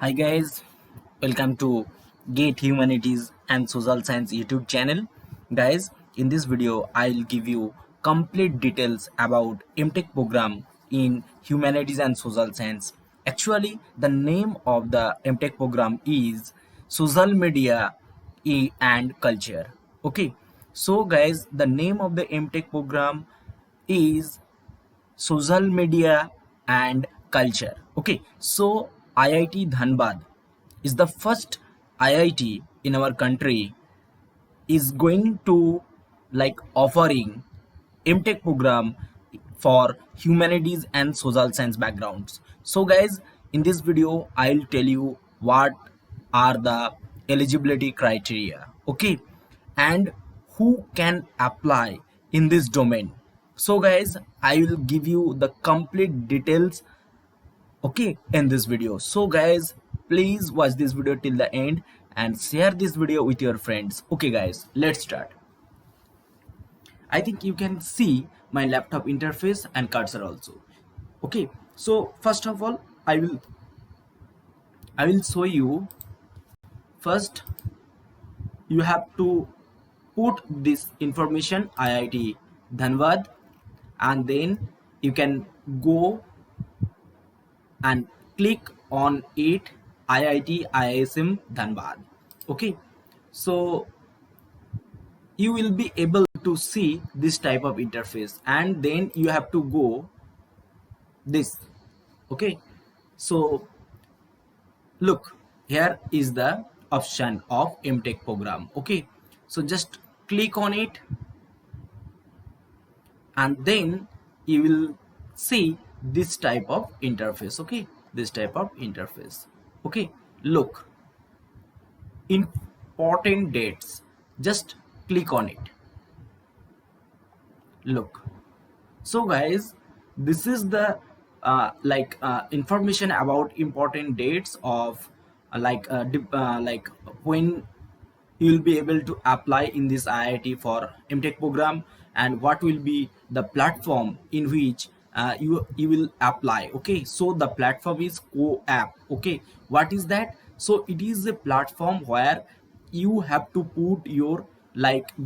Hi guys, welcome to Gate Humanities and Social Science YouTube channel. Guys, in this video I'll give you complete details about MTech program in Humanities and Social Science. Actually, the name of the MTech program is Social Media and Culture. Okay, so guys, the name of the MTech program is social media and culture. Okay, so IIT Dhanbad is the first IIT in our country is going to offering MTech program for humanities and social science backgrounds. So guys, in this video I'll tell you what are the eligibility criteria, okay, and who can apply in this domain. So guys, I will give you the complete details, okay, in this video. So guys, please watch this video till the end and share this video with your friends. Okay guys, let's start. I think you can see my laptop interface and cursor also. Okay, so first of all, I will show you. First, you have to put this information IIT Dhanbad, and then you can go and click on it, IIT ISM Dhanbad. Okay, so you will be able to see this type of interface, and then you have to go this. Okay, so look, here is the option of MTech program. Okay, so just click on it, and then you will see this type of interface. Okay, this type of interface. Okay, look, important dates, just click on it. Look, so guys, this is the information about important dates of when you will be able to apply in this IIT for MTech program, and what will be the platform in which you will apply. Okay, so the platform is CoApp. Okay, what is that? So it is a platform where you have to put your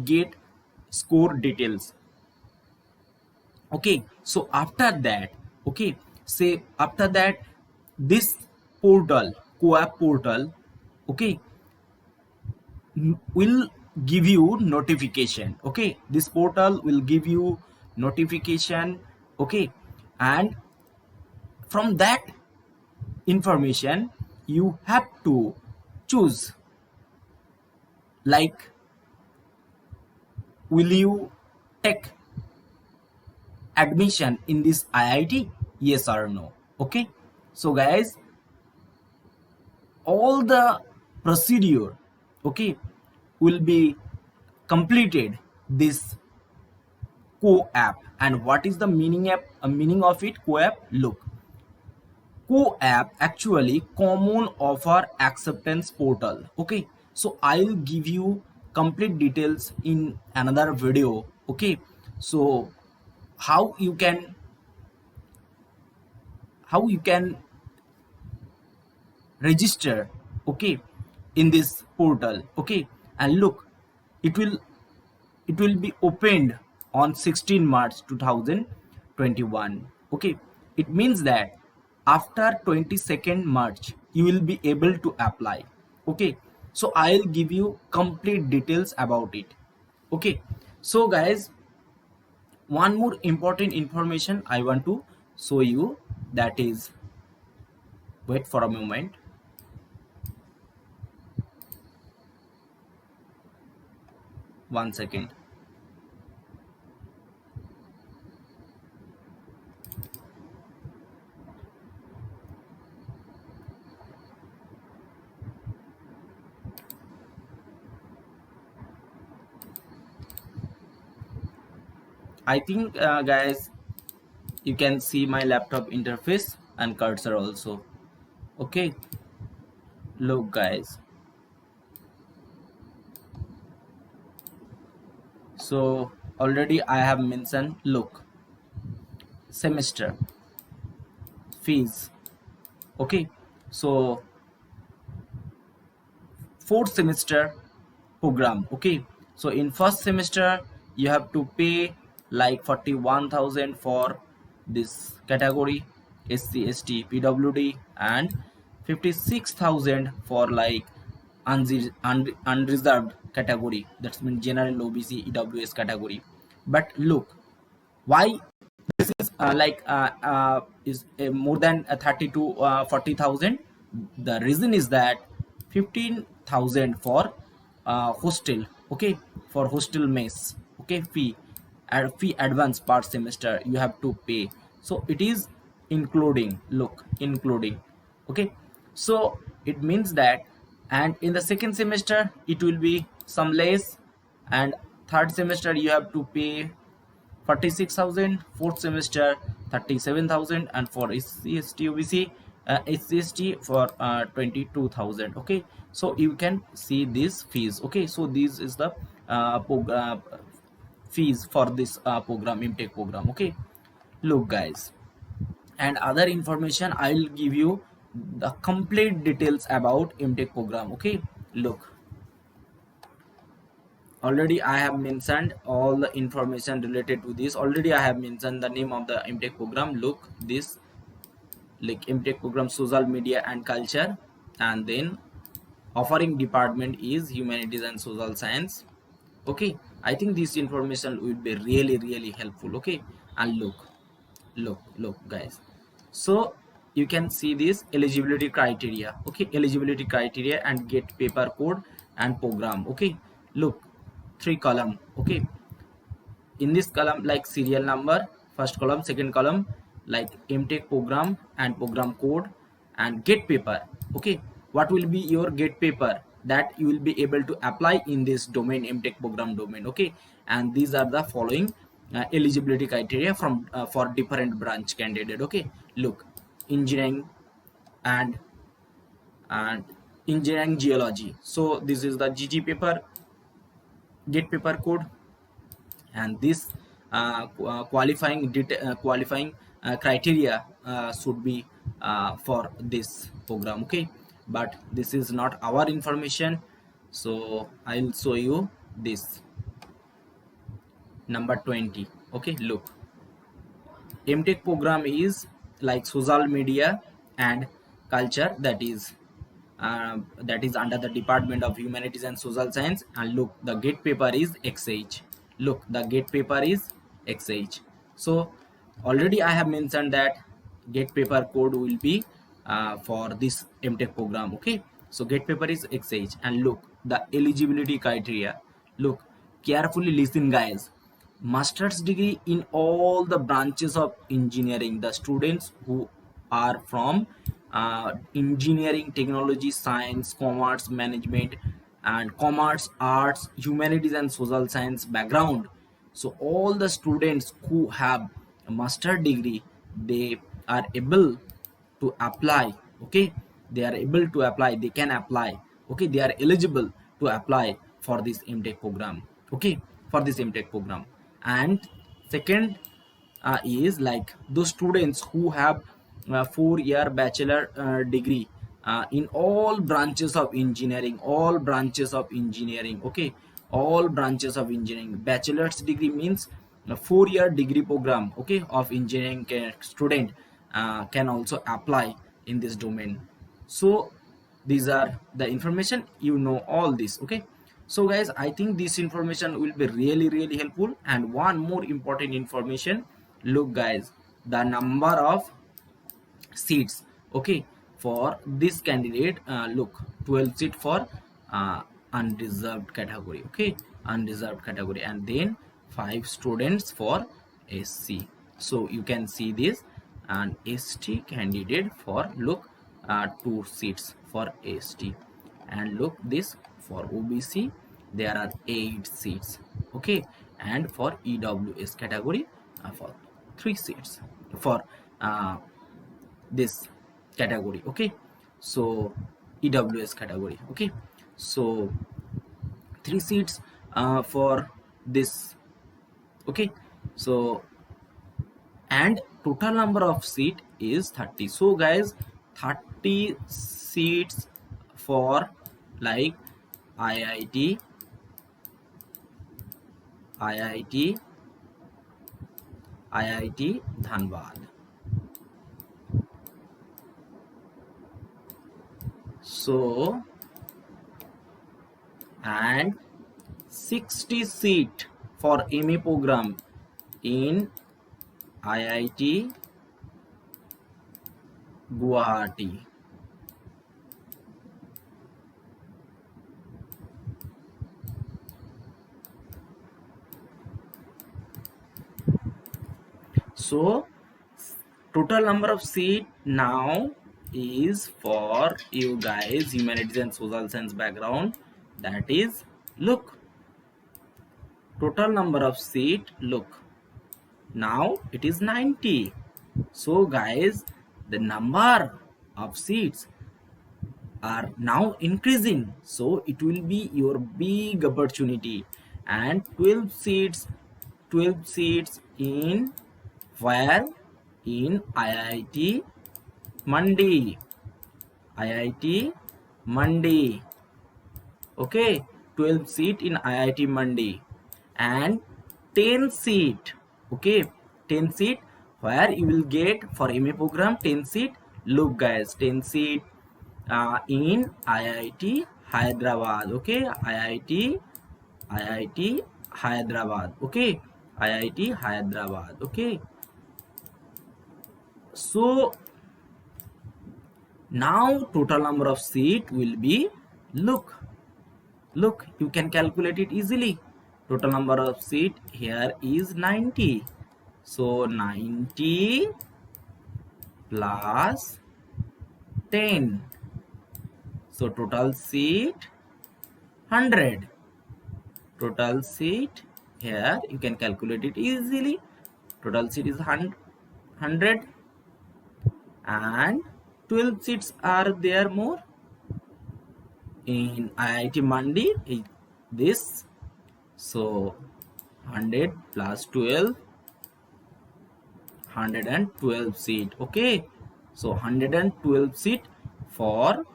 get score details. Okay, so after that, okay, say after that, this portal, CoApp portal, okay, will give you notification. Okay, this portal will give you notification. Okay, and from that information you have to choose, like, will you take admission in this IIT, yes or no. Okay, so guys, all the procedure, okay, will be completed this CoApp. And what is the meaning of it? CoApp, look, CoApp actually common offer acceptance portal. Okay, so I'll give you complete details in another video. Okay, so how you can how you can register, okay, in this portal. Okay, and look, it will it will be opened on 16 March 2021. Okay, it means that after 22nd March you will be able to apply. Okay, so I'll give you complete details about it. Okay, so guys, one more important information I want to show you, that is, wait for a moment. One second. I think guys, you can see my laptop interface and cursor also. Okay, look guys, so already I have mentioned, look, semester fees. Okay, so 4th semester program. Okay, so in first semester you have to pay like 41,000 for this category SC ST PWD, and 56,000 for like unreserved category, that's mean general OBC EWS category. But look, why this is is more than 30 to 40,000. The reason is that 15,000 for hostel, okay, for hostel mess, okay, fee advance per semester you have to pay. So it is including, look, including, okay. So it means that, and in the second semester it will be some less, and third semester you have to pay 46,000, fourth semester 37,000, and for SCST OBC SCST for 22,000. Okay, so you can see these fees. Okay, so this is the fees for this program, MTech program. Okay, look guys, and other information I'll give you the complete details about MTech program. Okay, look, already I have mentioned all the information related to this. Already I have mentioned the name of the MTech program. Look, this like MTech program social media and culture, and then offering department is humanities and social science. Okay, I think this information will be really helpful. Okay, and look guys, so you can see this eligibility criteria. Okay, eligibility criteria and get paper code and program. Okay, look, 3 column. Okay, in this column like serial number, first column, second column like MTech program and program code, and get paper. Okay, what will be your get paper that you will be able to apply in this domain, MTech program domain. Okay, and these are the following eligibility criteria from for different branch candidate. Okay, look, engineering and and engineering geology, so this is the GG paper, get paper code, and this qualifying criteria should be for this program. Okay, but this is not our information, so I'll show you this number 20. Okay, look, MTech program is like social media and culture, that is under the Department of Humanities and Social Science. And look, the gate paper is XH. Look, the gate paper is XH. So already I have mentioned that gate paper code will be for this MTech program. Okay, so gate paper is XH, and look the eligibility criteria. Look, carefully listen guys. Master's degree in all the branches of engineering, the students who are from engineering, technology, science, commerce, management, and commerce, arts, humanities, and social science background. So all the students who have a master degree, they are able to apply. Okay, they are able to apply, they can apply. Okay, they are eligible to apply for this MTech program. Okay, for this MTech program. And second is like those students who have 4-year bachelor degree in all branches of engineering, all branches of engineering. Okay, all branches of engineering. Bachelor's degree means a 4-year degree program, okay, of engineering student can also apply in this domain. So these are the information, you know all this. Okay, so guys, I think this information will be really helpful. And one more important information, look guys, the number of seats, okay, for this candidate, look, 12 seat for unreserved category. Okay, unreserved category, and then 5 students for SC. So you can see this, and ST candidate for, look, 2 seats for ST, and look this for OBC there are 8 seats. Okay, and for EWS category for 3 seats for this category. Okay, so EWS category. Okay, so 3 seats for this. Okay, so and total number of seat is 30. So guys, 30 seats for like IIT, IIT, IIT Dhanbad. So, and 60 seat for MA program in IIT Guwahati. So total number of seat now is for you guys humanities and social science background, that is, look, total number of seat, look, now it is 90. So guys, the number of seats are now increasing, so it will be your big opportunity. And 12 seats in where? In IIT Mandi, IIT Mandi. Okay, 12 seat in IIT Mandi, and 10 seat. Okay, 10 seat where you will get for MA program. 10 seat, look guys, 10 seat in IIT Hyderabad. Okay, IIT Hyderabad. Okay, IIT Hyderabad. Okay, so now total number of seat will be, look, you can calculate it easily. Total number of seat here is 90. So 90 plus 10. So total seat 100. Total seat here you can calculate it easily. Total seat is 100, and 12 seats are there more in IIT Mandi. This, so 100 plus 12, 112 seat. Okay, so 112 seat for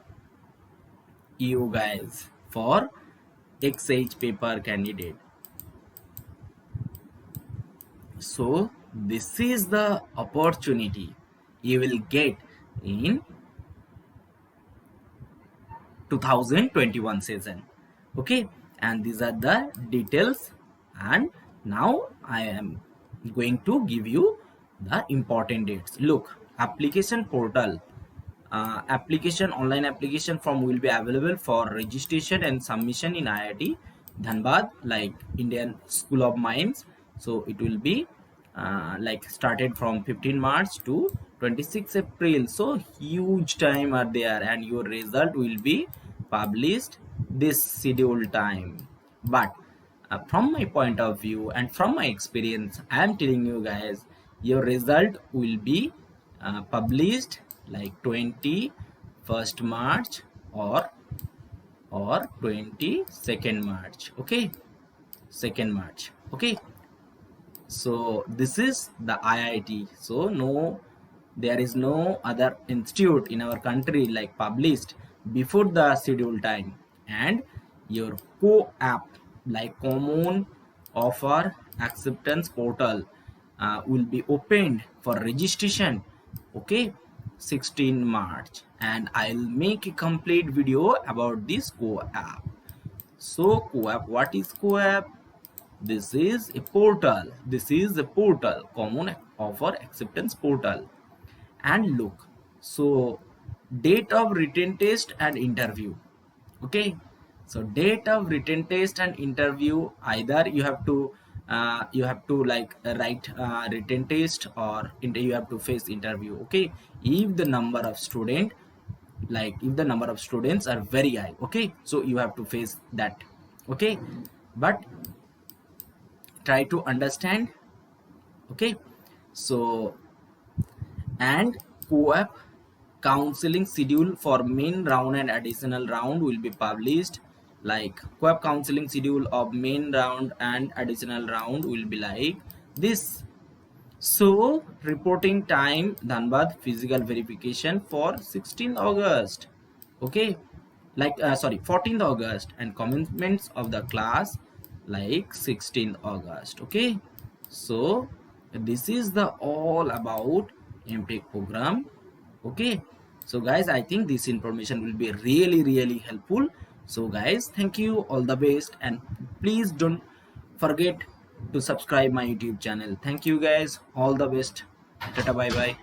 you guys, for XH paper candidate. So this is the opportunity you will get in 2021 season. Okay, and these are the details, and now I am going to give you the important dates. Look, application portal, online application form will be available for registration and submission in IIT Dhanbad, like Indian School of Mines. So it will be like started from 15 March to 26 April. So huge time are there, and your result will be published this schedule time. But from my point of view and from my experience, I am telling you guys, your result will be published like 21st March or 22nd March. Okay, 2nd March. Okay, so this is the IIT. So there is no other institute in our country like published before the schedule time. And your co-app, like common offer acceptance portal, will be opened for registration. Okay, 16 March, and I'll make a complete video about this co-app. So co-app, what is co-app? This is a portal. This is a portal, common offer acceptance portal. And look, so date of written test and interview. Okay, so date of written test and interview, either you have to like write written test, or you have to face interview. Okay, if the number of student, like if the number of students are very high, okay, so you have to face that. Okay, but try to understand. Okay, so, and co-op counseling schedule for main round and additional round will be published, like co-op counseling schedule of main round and additional round will be like this. So reporting time Dhanbad physical verification for 16 August. Okay, like sorry 14th August, and commencements of the class like 16th August. Okay, so this is the all about MTech program. Okay, so guys, I think this information will be really helpful. So guys, thank you, all the best, and please don't forget to subscribe my YouTube channel. Thank you guys, all the best. Tata, bye bye.